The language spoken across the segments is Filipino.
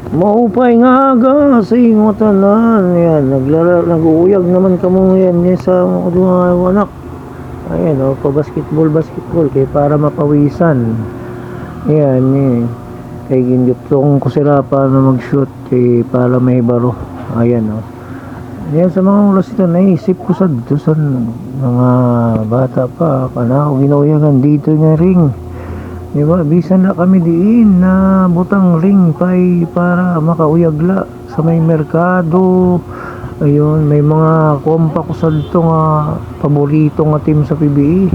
Maupay nga aga sa imo tanan. Yan, nag-uuyag naman kamo yan sa mga anak. Ayan, pa basketball kay para mapawisan. Yan, kay ginjutong ko sila para mag-shoot kay para may baro. Ayan, Yan sa mga oras ito, naisip ko sa mga bata pa, kana ko ginuuyagan dito nga ring. Diba, bisan na kami diin na butang ring pay para makauyagla sa may merkado. Ayun, may mga kompa ko sa dito nga paborito nga team sa PBE,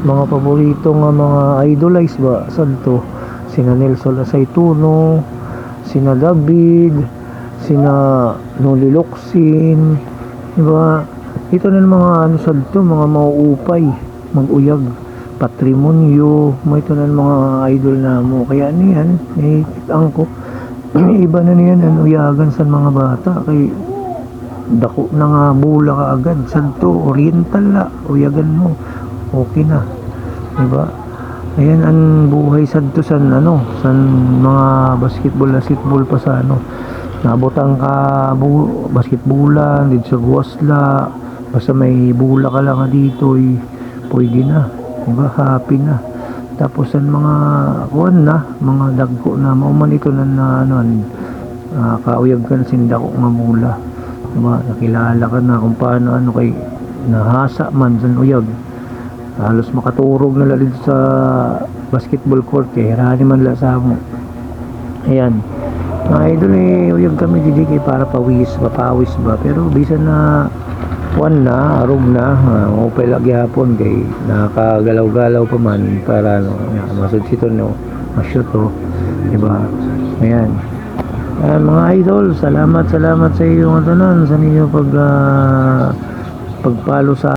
mga paborito nga mga idolize ba sa dito, sina Nelson Asaytuno, sina David, sina Noli Locsin, diba, ito na mga ano sa dito, mga mauupay mag-uyag patrimonyo mo, ito na mga idol na mo, kaya niyan nakikitang ko iba na niyan ang uyagan sa mga bata kay dako na nga bula ka agad santo oriental la uyagan mo okay na, diba? Ayan ang buhay santo san mga basketball pa sa nabotang ka basketballan dito sa Guasla, basta may bula ka lang dito pwede na, diba, happy na. Tapos ang mga kuwan na mga dagko na mauman ito na kauyag ka na sindako nga mula, diba, nakilala ka na kung paano kay nahasa man sa uyag, halos makaturog na lalit sa basketball court kay hirani man la sa mo. Ayan mga idol, uyag kami didi kay para papawis ba, pero bisan na one na arog na upay lagi hapon kay nakagalaw-galaw pa man para masud sito ma-shoot diba. Ayan, mga idol, salamat sa iyo tanan sa ninyo pagpalo sa